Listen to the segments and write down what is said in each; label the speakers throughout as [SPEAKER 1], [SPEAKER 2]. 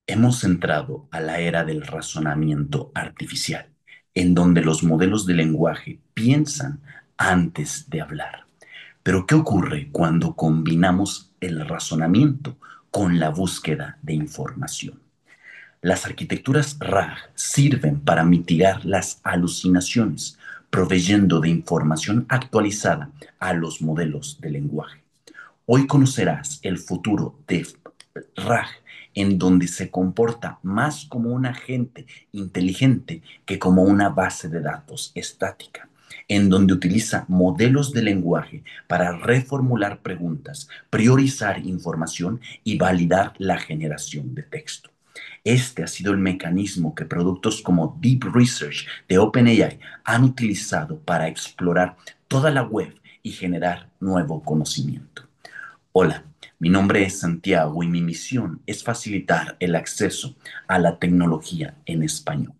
[SPEAKER 1] Hemos entrado a la era del razonamiento artificial, en donde los modelos de lenguaje piensan antes de hablar. Pero ¿qué ocurre cuando combinamos el razonamiento con la búsqueda de información? Las arquitecturas RAG sirven para mitigar las alucinaciones, proveyendo de información actualizada a los modelos de lenguaje. Hoy conocerás el futuro de RAG, en donde se comporta más como un agente inteligente que como una base de datos estática, en donde utiliza modelos de lenguaje para reformular preguntas, priorizar información y validar la generación de texto. Este ha sido el mecanismo que productos como Deep Research de OpenAI han utilizado para explorar toda la web y generar nuevo conocimiento. Hola, mi nombre es Santiago y mi misión es facilitar el acceso a la tecnología en español.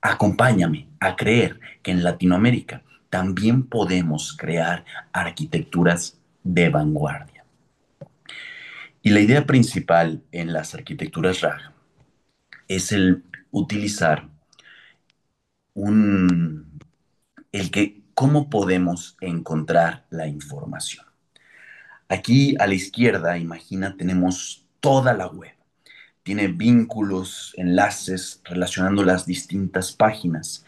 [SPEAKER 1] Acompáñame a creer que en Latinoamérica también podemos crear arquitecturas de vanguardia. Y la idea principal en las arquitecturas RAG es el utilizar un, el que cómo podemos encontrar la información. Aquí a la izquierda, imagina, tenemos toda la web. Tiene vínculos, enlaces relacionando las distintas páginas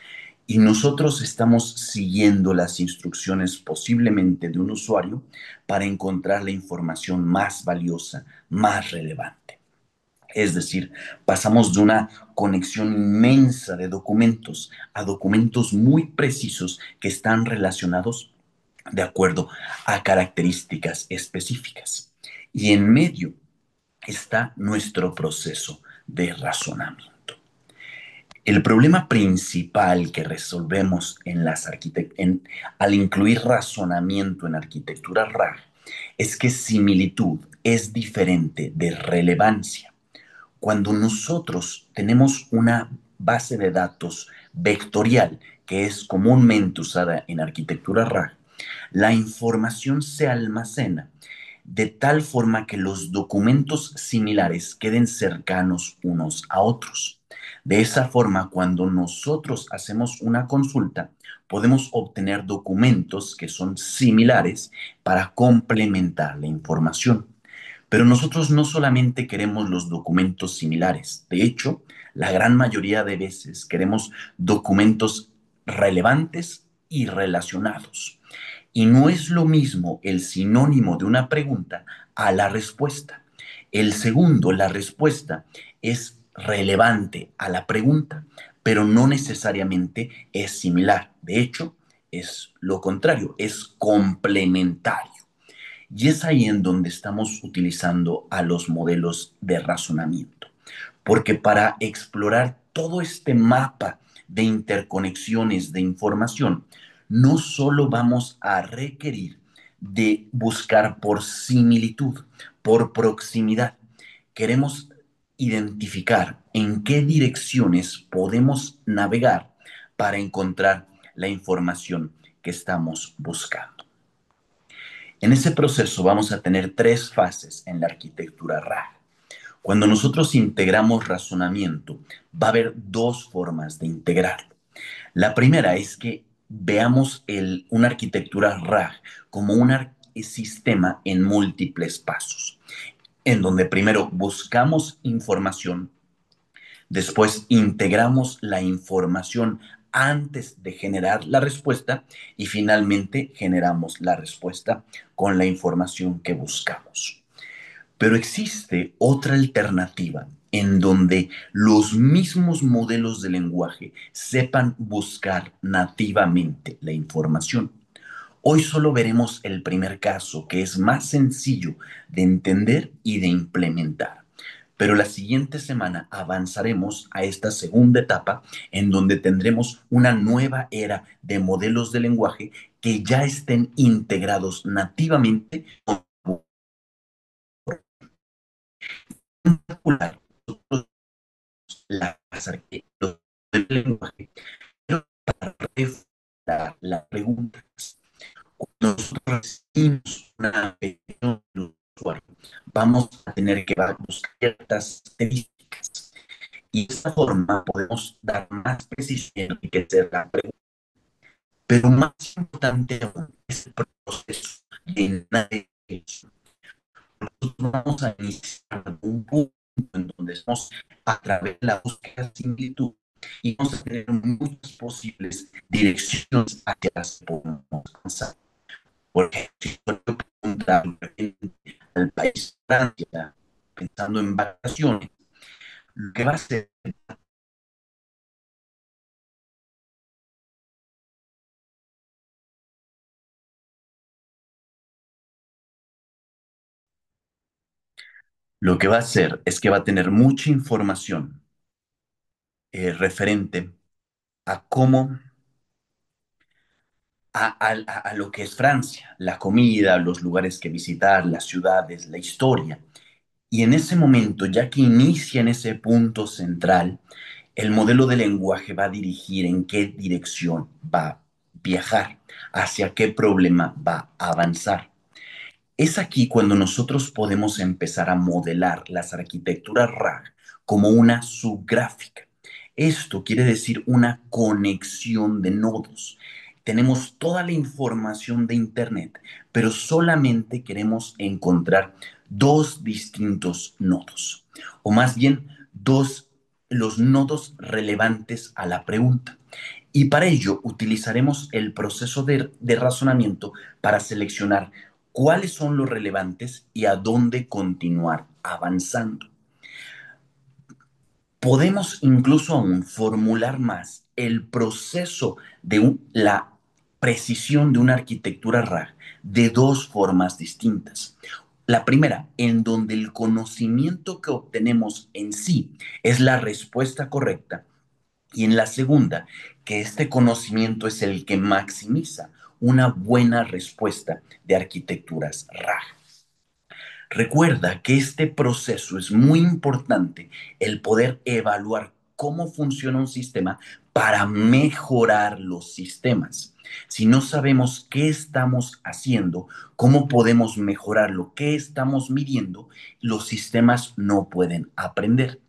[SPEAKER 1] y nosotros estamos siguiendo las instrucciones posiblemente de un usuario para encontrar la información más valiosa, más relevante. Es decir, pasamos de una conexión inmensa de documentos a documentos muy precisos que están relacionados de acuerdo a características específicas. Y en medio está nuestro proceso de razonamiento. El problema principal que resolvemos al incluir razonamiento en arquitectura RAG es que similitud es diferente de relevancia. Cuando nosotros tenemos una base de datos vectorial que es comúnmente usada en arquitectura RAG, la información se almacena de tal forma que los documentos similares queden cercanos unos a otros. De esa forma, cuando nosotros hacemos una consulta, podemos obtener documentos que son similares para complementar la información. Pero nosotros no solamente queremos los documentos similares, de hecho, la gran mayoría de veces queremos documentos relevantes y relacionados. Y no es lo mismo el sinónimo de una pregunta a la respuesta. El segundo, la respuesta, es relevante a la pregunta, pero no necesariamente es similar. De hecho, es lo contrario, es complementario. Y es ahí en donde estamos utilizando a los modelos de razonamiento. Porque para explorar todo este mapa de interconexiones de información, no solo vamos a requerir de buscar por similitud, por proximidad. Queremos identificar en qué direcciones podemos navegar para encontrar la información que estamos buscando. En ese proceso vamos a tener tres fases en la arquitectura RAG. Cuando nosotros integramos razonamiento, va a haber dos formas de integrarlo. La primera es que veamos una arquitectura RAG como un sistema en múltiples pasos, en donde primero buscamos información, después integramos la información antes de generar la respuesta y finalmente generamos la respuesta con la información que buscamos. Pero existe otra alternativa en donde los mismos modelos de lenguaje sepan buscar nativamente la información. Hoy solo veremos el primer caso, que es más sencillo de entender y de implementar. Pero la siguiente semana avanzaremos a esta segunda etapa en donde tendremos una nueva era de modelos de lenguaje que ya estén integrados nativamente con las arquitecturas del lenguaje, pero para la pregunta. Cuando nosotros recibimos una petición del usuario, vamos a tener que buscar ciertas estadísticas. Y de esta forma podemos dar más precisión y enriquecer la pregunta. Pero más importante aún es el proceso de navegation. Nosotros vamos a iniciar un punto en donde estamos a través de la búsqueda de similitud y vamos a tener muchas posibles direcciones hacia las que podemos avanzar. Por ejemplo, si yo preguntar al país Francia pensando en vacaciones, lo que va a hacer, lo que va a hacer es que va a tener mucha información referente a cómo a lo que es Francia, la comida, los lugares que visitar, las ciudades, la historia. Y en ese momento, ya que inicia en ese punto central, el modelo de lenguaje va a dirigir en qué dirección va a viajar, hacia qué problema va a avanzar. Es aquí cuando nosotros podemos empezar a modelar las arquitecturas RAG como una subgráfica. Esto quiere decir una conexión de nodos. Tenemos toda la información de Internet, pero solamente queremos encontrar dos distintos nodos, o más bien los nodos relevantes a la pregunta. Y para ello utilizaremos el proceso de razonamiento para seleccionar cuáles son los relevantes y a dónde continuar avanzando. Podemos incluso aún formular más el proceso de la precisión de una arquitectura RAG de dos formas distintas. La primera, en donde el conocimiento que obtenemos en sí es la respuesta correcta, y en la segunda, que este conocimiento es el que maximiza una buena respuesta de arquitecturas RAG. Recuerda que este proceso es muy importante, el poder evaluar cómo funciona un sistema para mejorar los sistemas. Si no sabemos qué estamos haciendo, cómo podemos mejorar lo que estamos midiendo, los sistemas no pueden aprender.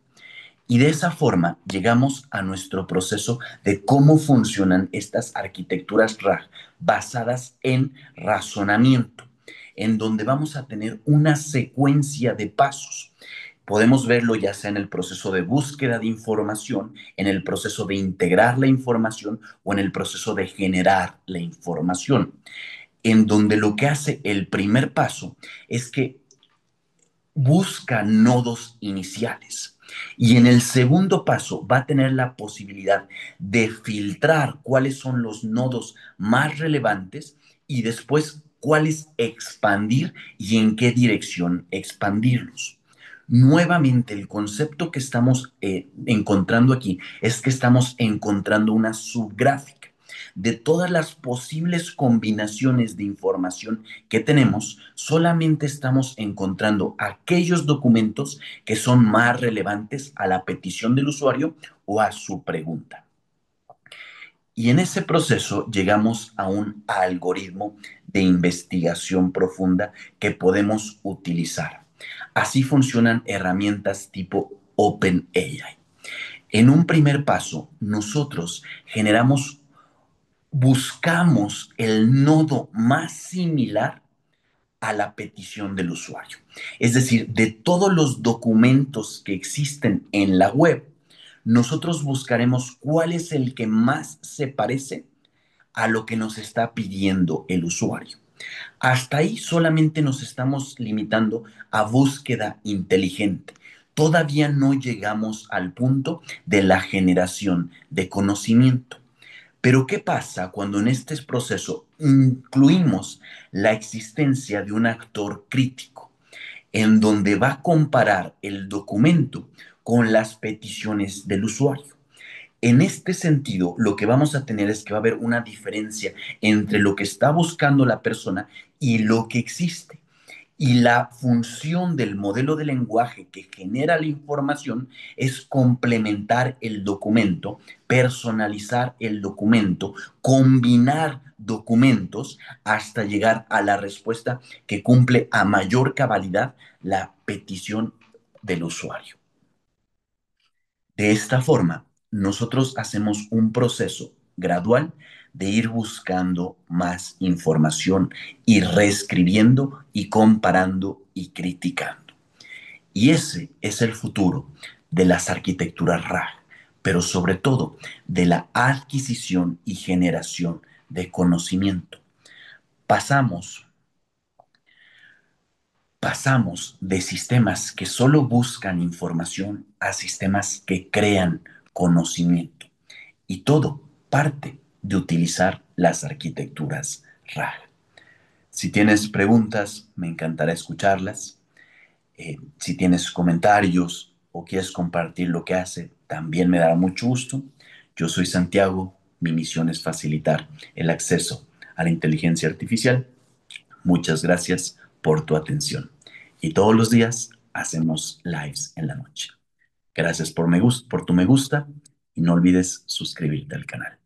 [SPEAKER 1] Y de esa forma llegamos a nuestro proceso de cómo funcionan estas arquitecturas RAG basadas en razonamiento, en donde vamos a tener una secuencia de pasos. Podemos verlo ya sea en el proceso de búsqueda de información, en el proceso de integrar la información o en el proceso de generar la información, en donde lo que hace el primer paso es que busca nodos iniciales. Y en el segundo paso va a tener la posibilidad de filtrar cuáles son los nodos más relevantes y después cuáles expandir y en qué dirección expandirlos. Nuevamente, el concepto que estamos encontrando aquí es que estamos encontrando una subgráfica de todas las posibles combinaciones de información que tenemos. Solamente estamos encontrando aquellos documentos que son más relevantes a la petición del usuario o a su pregunta. Y en ese proceso llegamos a un algoritmo de investigación profunda que podemos utilizar. Así funcionan herramientas tipo OpenAI. En un primer paso, nosotros buscamos el nodo más similar a la petición del usuario. Es decir, de todos los documentos que existen en la web, nosotros buscaremos cuál es el que más se parece a lo que nos está pidiendo el usuario. Hasta ahí solamente nos estamos limitando a búsqueda inteligente. Todavía no llegamos al punto de la generación de conocimiento. Pero ¿qué pasa cuando en este proceso incluimos la existencia de un actor crítico, en donde va a comparar el documento con las peticiones del usuario? En este sentido, lo que vamos a tener es que va a haber una diferencia entre lo que está buscando la persona y lo que existe. Y la función del modelo de lenguaje que genera la información es complementar el documento, personalizar el documento, combinar documentos hasta llegar a la respuesta que cumple a mayor cabalidad la petición del usuario. De esta forma, nosotros hacemos un proceso gradual de ir buscando más información y reescribiendo y comparando y criticando. Y ese es el futuro de las arquitecturas RAG, pero sobre todo de la adquisición y generación de conocimiento. Pasamos, pasamos de sistemas que solo buscan información a sistemas que crean conocimiento. Y todo parte de utilizar las arquitecturas RAG. Si tienes preguntas, me encantará escucharlas. Si tienes comentarios o quieres compartir lo que hace, también me dará mucho gusto. Yo soy Santiago, mi misión es facilitar el acceso a la inteligencia artificial. Muchas gracias por tu atención. Y todos los días hacemos lives en la noche. Gracias por tu me gusta y no olvides suscribirte al canal.